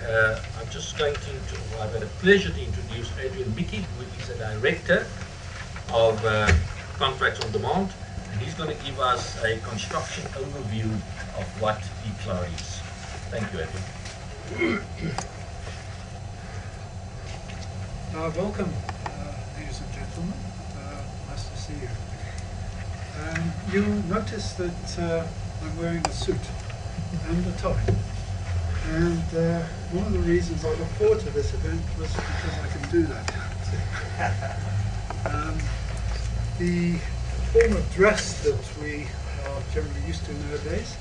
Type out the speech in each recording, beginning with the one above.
I'm just going to, I've had a pleasure to introduce Adrian Mitchie, who is the Director of Contracts on Demand, and he's going to give us a construction overview of what eCloud is. Thank you, Adrian. Welcome, ladies and gentlemen. Nice to see you. You'll notice that I'm wearing a suit and a tie. And one of the reasons I look forward to this event was because I can do that. The form of dress that we are generally used to nowadays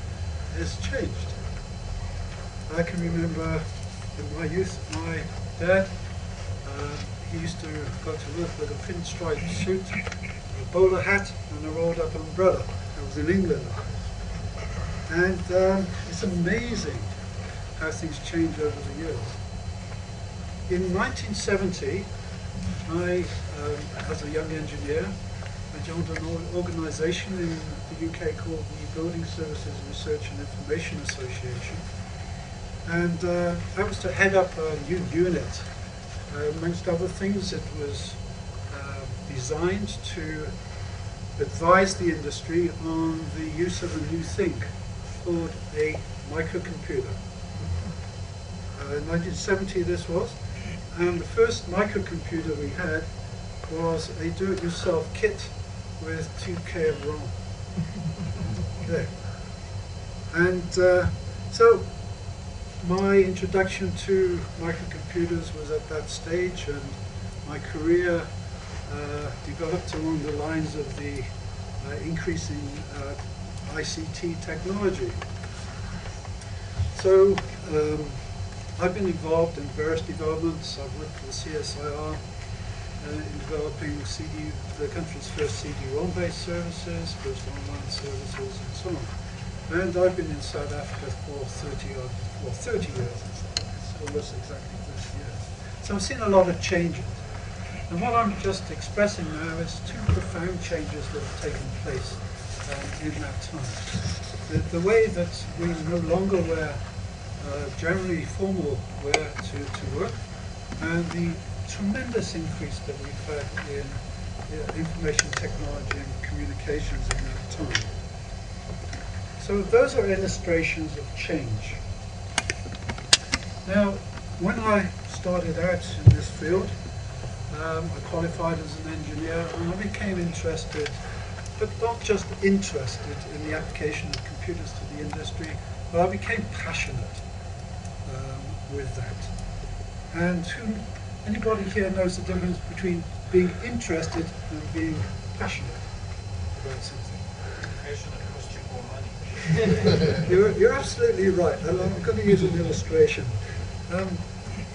has changed. I can remember in my youth, my dad, he used to go to work with a pinstripe suit, a bowler hat, and a rolled up umbrella. I was in England. And it's amazing how things change over the years. In 1970, I, as a young engineer, I joined an organisation in the UK called the Building Services Research and Information Association. And that was to head up a new unit. Amongst other things, it was designed to advise the industry on the use of a new thing called a microcomputer. In 1970 this was, and the first microcomputer we had was a do-it-yourself kit with 2K of ROM. There. And so my introduction to microcomputers was at that stage, and my career developed along the lines of the increasing ICT technology. So I've been involved in various developments. I've worked for the CSIR in developing the country's first CD-ROM based services, first online services, and so on. And I've been in South Africa for 30 years. It's almost exactly 30 years. So I've seen a lot of changes. And what I'm just expressing now is two profound changes that have taken place in that time. The way that we no longer wear generally formal wear to work, and the tremendous increase that we've had in information technology and communications in that time. So those are illustrations of change. Now, when I started out in this field, I qualified as an engineer, and I became interested, but not just interested in the application of computers to the industry, but I became passionate with that. And anybody here knows the difference between being interested and being passionate about something? Passionate costs you more money. You're absolutely right. And I'm going to use an illustration.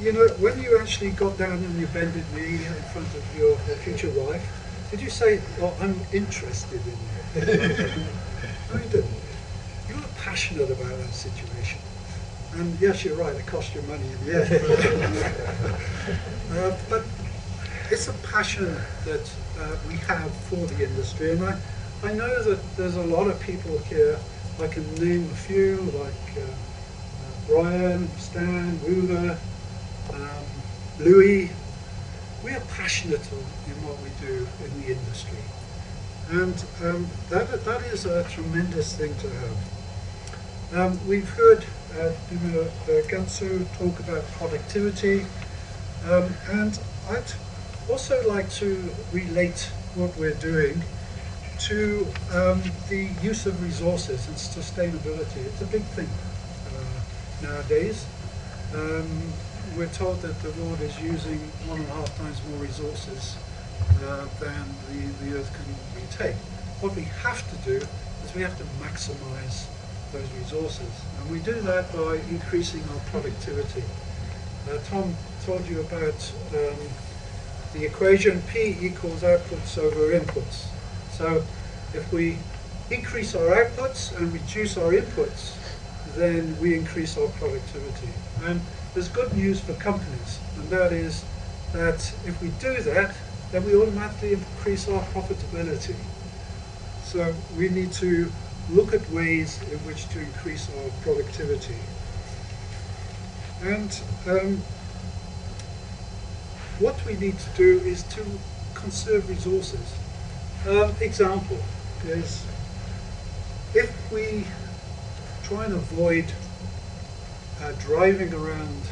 You know, when you actually got down on your bended knee in front of your future wife, did you say, "Well, I'm interested in you"? No, you didn't. You were passionate about that situation. And yes, you're right, it cost you money in the end. But it's a passion that we have for the industry. And I know that there's a lot of people here, I can name a few, like Brian, Stan, Ruger, Louis. We are passionate in what we do in the industry. And that is a tremendous thing to have. We've heard Gansu talk about productivity, and I'd also like to relate what we're doing to the use of resources and sustainability. It's a big thing nowadays. We're told that the world is using 1.5 times more resources than the Earth can retake. What we have to do is we have to maximize those resources, and we do that by increasing our productivity. Tom told you about the equation P equals outputs over inputs. So if we increase our outputs and reduce our inputs, then we increase our productivity. And there's good news for companies, and that is that if we do that, then we automatically increase our profitability. So we need to look at ways in which to increase our productivity. And what we need to do is to conserve resources. Example is, if we try and avoid driving around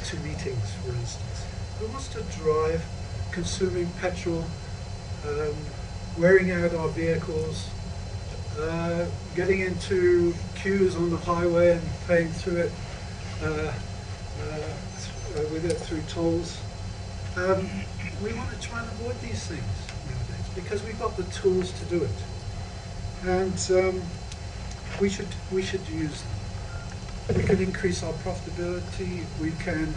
to meetings, for instance, who wants to drive consuming petrol, wearing out our vehicles, getting into queues on the highway and paying through it with it through tolls? We want to try and avoid these things nowadays because we've got the tools to do it, and we should use them. We can increase our profitability. We can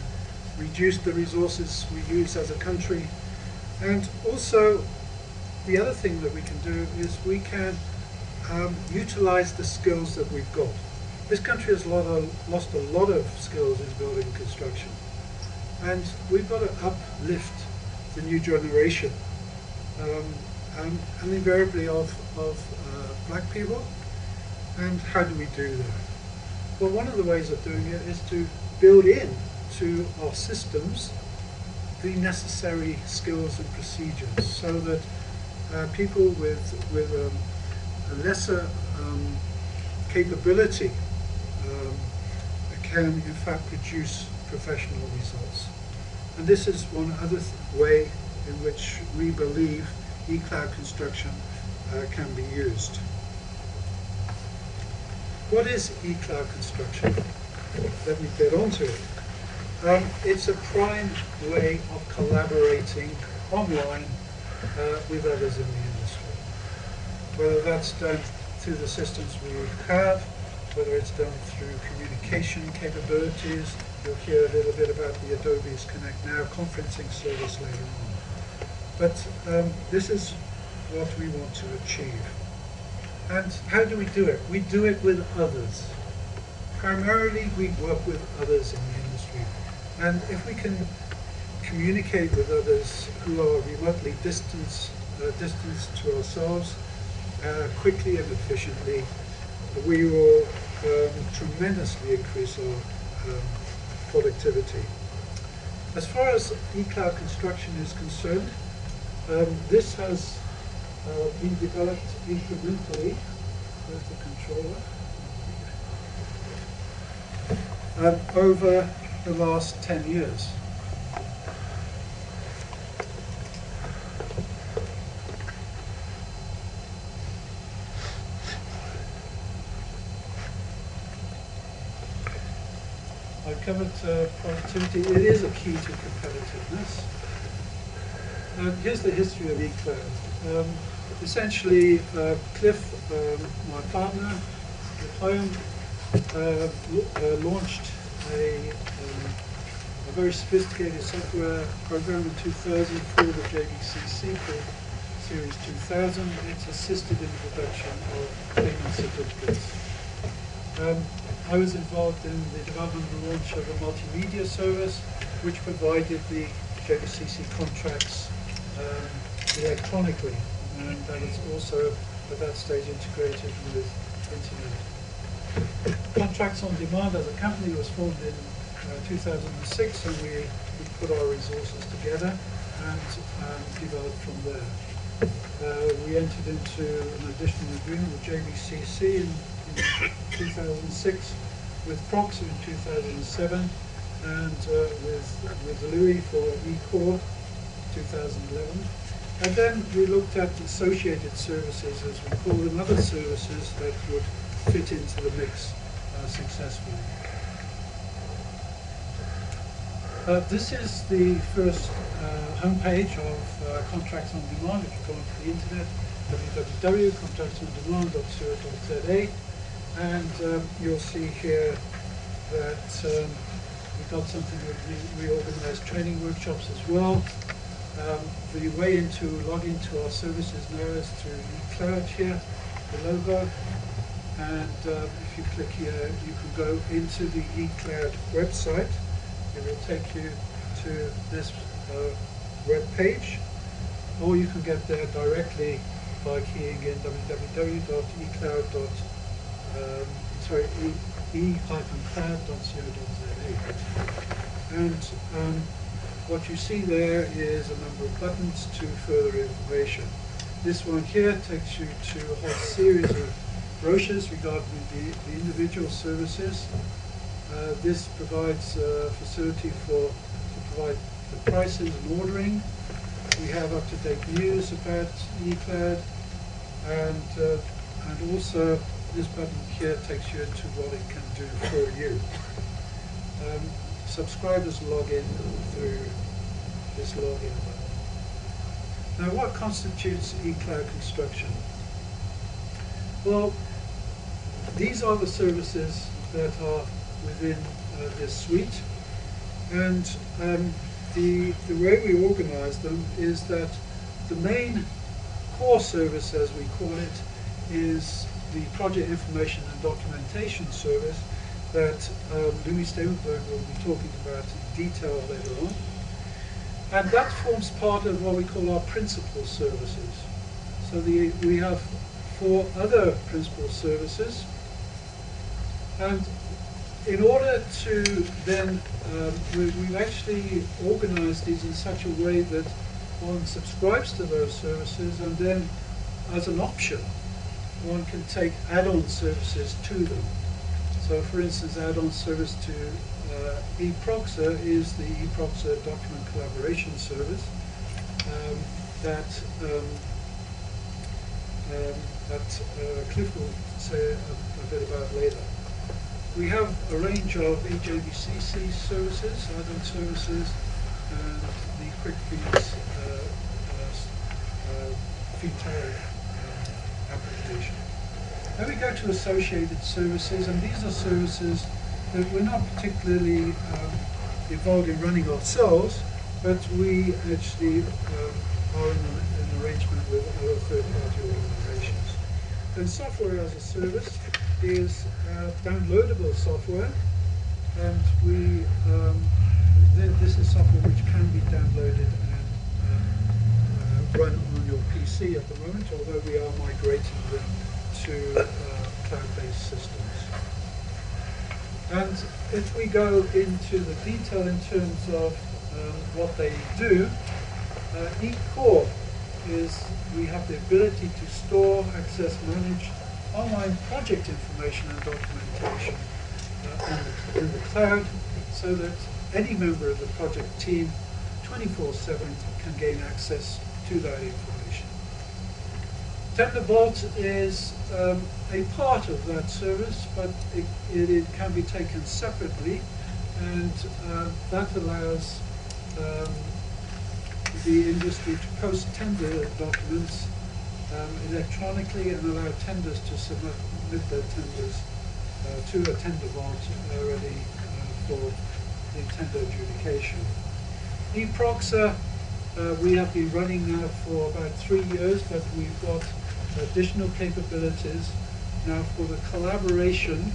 reduce the resources we use as a country, and also the other thing that we can do is we can utilize the skills that we've got. This country has lost a lot of skills in building construction, and we've got to uplift the new generation, and invariably of black people. And how do we do that? Well, one of the ways of doing it is to build in to our systems the necessary skills and procedures, so that people with a lesser capability can in fact produce professional results. And this is one other way in which we believe eCloud construction can be used. What is eCloud construction? Let me get onto it. It's a prime way of collaborating online with others in the industry. Whether that's done through the systems we have, whether it's done through communication capabilities. You'll hear a little bit about the Adobe's Connect Now conferencing service later on. But this is what we want to achieve. And how do we do it? We do it with others. Primarily, we work with others in the industry. And if we can communicate with others who are remotely distanced to ourselves quickly and efficiently, we will tremendously increase our productivity. As far as eCloud construction is concerned, this has been developed incrementally. Where's the controller? Over the last 10 years. I covered productivity. It is a key to competitiveness. Here's the history of eCloud. Essentially, Cliff, my partner at home, launched a very sophisticated software program in 2000 for the JBCC called Series 2000. It's assisted in the production of payment certificates. I was involved in the development and launch of a multimedia service which provided the JBCC contracts electronically, and that was also at that stage integrated with Internet. Contracts on Demand as a company was formed in 2006, and we put our resources together and developed from there. We entered into an additional agreement with JBCC in 2006, with Proxy in 2007, and with Louis for eCore 2011. And then we looked at associated services, as we call them, other services that would fit into the mix successfully. This is the first homepage of Contracts on Demand. If you go onto the internet, www.contractsondemand.co.za, and you'll see here that we've got something that we organize training workshops as well. The way to log into our services now is through eCloud here, the logo, and if you click here, you can go into the eCloud website. It will take you to this web page, or you can get there directly e-cloud.co.za. And what you see there is a number of buttons to further information. This one here takes you to a whole series of brochures regarding the individual services. This provides a facility to provide the prices and ordering. We have up-to-date news about eCloud, and also this button here takes you into what it can do for you. Subscribers log in through this login button. Now, what constitutes eCloud construction? Well, these are the services that are within this suite, and the way we organize them is that the main core service, as we call it, is the project information and documentation service that Louis Stevenberg will be talking about in detail later on. And that forms part of what we call our principal services. So we have 4 other principal services, and in order to then, we've actually organized these in such a way that one subscribes to those services, and then as an option one can take add-on services to them. So for instance, add-on service to eProxer is the eProxer document collaboration service that Cliff will say a bit about later. We have a range of eJBCC services, add-on services, and the quick feeds feed tile application. Then we go to associated services, and these are services that we're not particularly involved in running ourselves, but we actually are in an arrangement with other third-party organizations. And software as a service is downloadable software, and this is software which can be downloaded and run on your PC at the moment, although we are migrating them to cloud-based systems. And if we go into the detail in terms of what they do, eCore is we have the ability to store, access, manage online project information and documentation in the cloud, so that any member of the project team 24/7 can gain access to that information. Tenderbolt is a part of that service, but it can be taken separately, and that allows the industry to post tender documents electronically and allow tenders to submit their tenders to a tender vault ready for the tender adjudication. eProxer we have been running now for about 3 years, but we've got additional capabilities now for the collaboration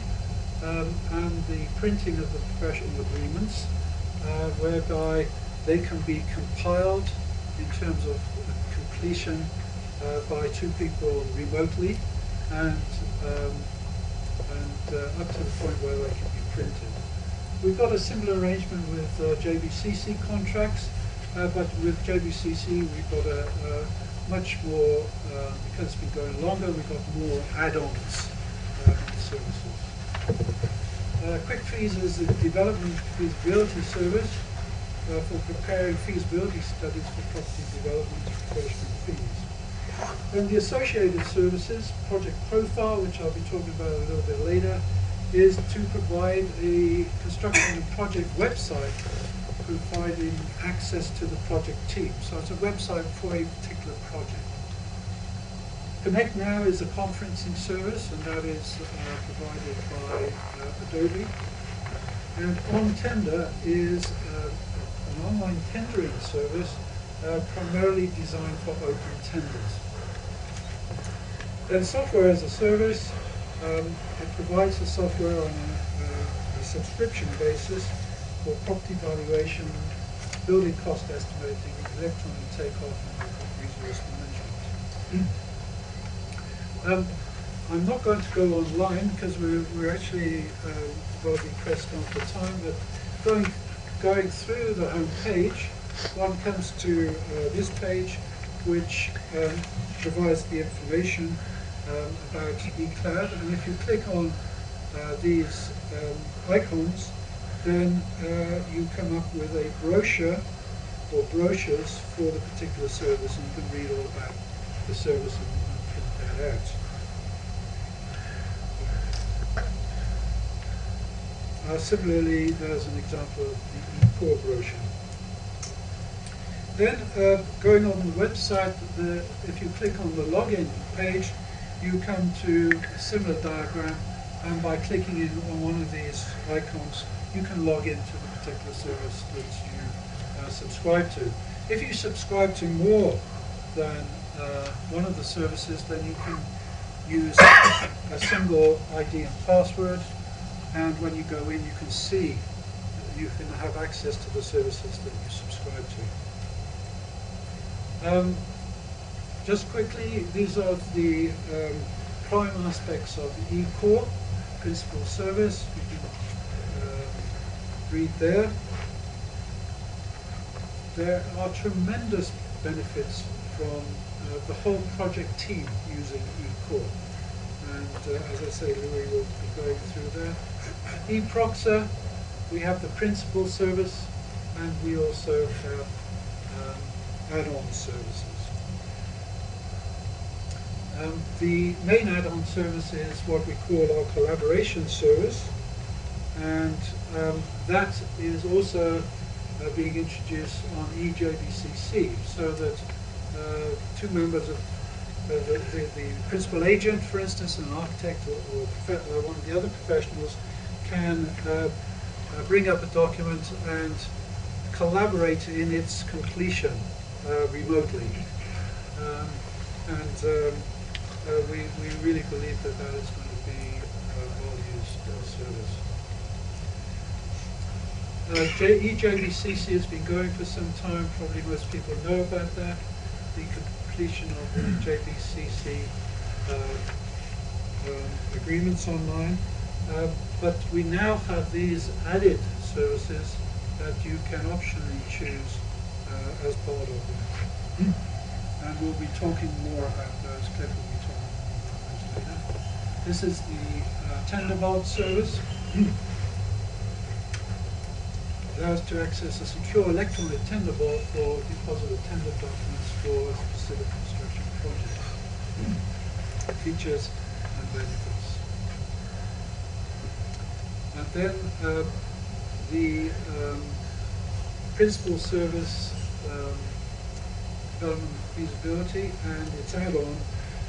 and the printing of the professional agreements, whereby they can be compiled in terms of completion by 2 people remotely, and up to the point where they can be printed. We've got a similar arrangement with JBCC contracts, but with JBCC we've got a much more, because it's been going longer, we've got more add-ons and services. QuickFees is a development feasibility service for preparing feasibility studies for property development professional fees. And the associated services, Project Profile, which I'll be talking about a little bit later, is to provide a construction and project website providing access to the project team. So it's a website for a particular project. Connect Now is a conferencing service, and that is provided by Adobe. And On Tender is an online tendering service primarily designed for open tenders. Then software as a service, it provides the software on a subscription basis for property valuation, building cost estimating, electronic takeoff, and resource management. I'm not going to go online because we're actually probably pressed on for time, but going through the home page, one comes to this page, which provides the information about eCloud, and if you click on these icons, then you come up with a brochure or brochures for the particular service, and you can read all about the service and print that out. Similarly, there's an example of the eCore brochure. Then, going on the website, if you click on the login page, you come to a similar diagram, and by clicking in on one of these icons, you can log into the particular service that you subscribe to. If you subscribe to more than one of the services, then you can use a single ID and password, and when you go in, you can see, you can have access to the services that you subscribe to. Just quickly, these are the prime aspects of the eCore, principal service. You can read there. There are tremendous benefits from the whole project team using eCore. And as I say, Louis will be going through that. eProxer, we have the principal service, and we also have add-on services. The main add-on service is what we call our collaboration service, and that is also being introduced on eJBCC, so that two members of the principal agent, for instance, an architect or one of the other professionals, can bring up a document and collaborate in its completion remotely. We really believe that that is going to be a well-used service. eJBCC has been going for some time. Probably most people know about that. The completion of the JBCC agreements online. But we now have these added services that you can optionally choose as part of it. And we'll be talking more about those. Cliff will be talking more about those later. This is the Tenderbolt service. Allows to access a secure electronic tender vault for deposit of tender documents for a specific construction project. Features and benefits. And then the principal service development feasibility and its add-on,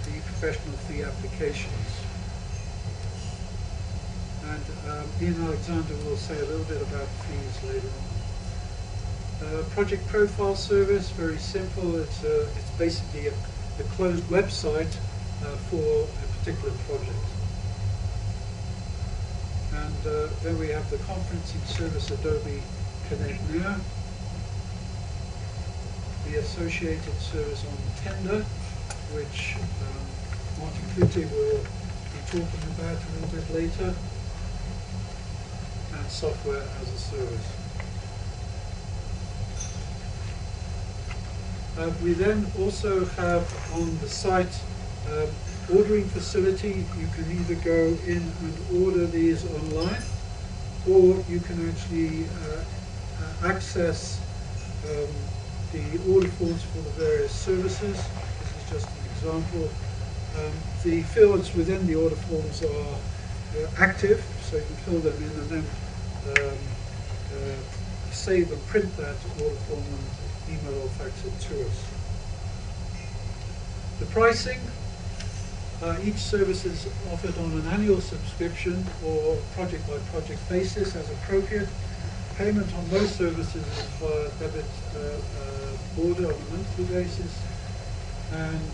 the professional fee applications. And Ian Alexander will say a little bit about fees later on. Project profile service, very simple. It's basically a closed website for a particular project. And then we have the conferencing service, Adobe Connect Now. The associated service on tender, which Martin Clute will be talking about a little bit later. And software as a service. We then also have on the site ordering facility. You can either go in and order these online, or you can actually access the order forms for the various services. This is just an example. The fields within the order forms are active, so you can fill them in and then save and print that order form and email or fax it to us. The pricing, each service is offered on an annual subscription or project by project basis as appropriate. Payment on most services is via debit order on a monthly basis, and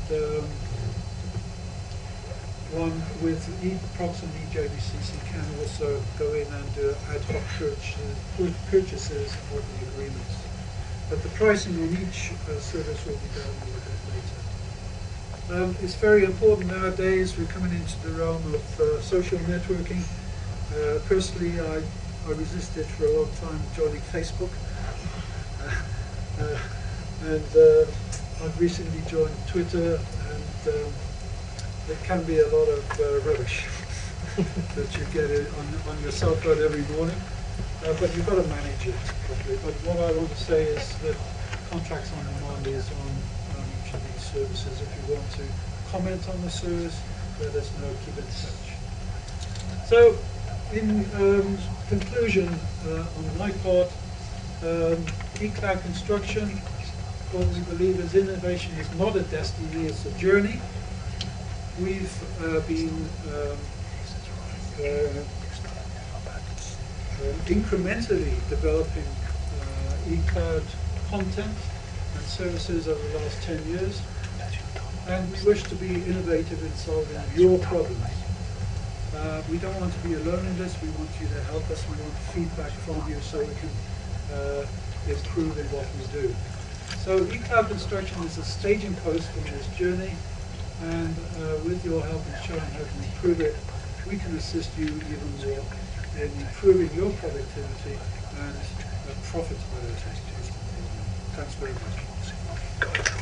one with eProxer and eJBCC can also go in and do ad hoc purchases of the agreements. But the pricing on each service will be done a little bit later. It's very important nowadays. We're coming into the realm of social networking. Personally, I resisted for a long time joining Facebook. And I've recently joined Twitter, and it can be a lot of rubbish that you get on your cell phone every morning. But you've got to manage it properly. But what I want to say is that Contracts on Demand is on each of these services. If you want to comment on the service, let us know, keep in touch. So, in conclusion, on my part, eCloud Construction, what we believe is innovation is not a destiny, it's a journey. We've been incrementally developing eCloud content and services over the last 10 years, and we wish to be innovative in solving your problems. We don't want to be alone in this. We want you to help us. We want feedback from you so we can improve in what we do. So eCloud Construction is a staging post in this journey, and with your help in showing how to improve it, we can assist you even more in improving your productivity and profitability. Thanks very much.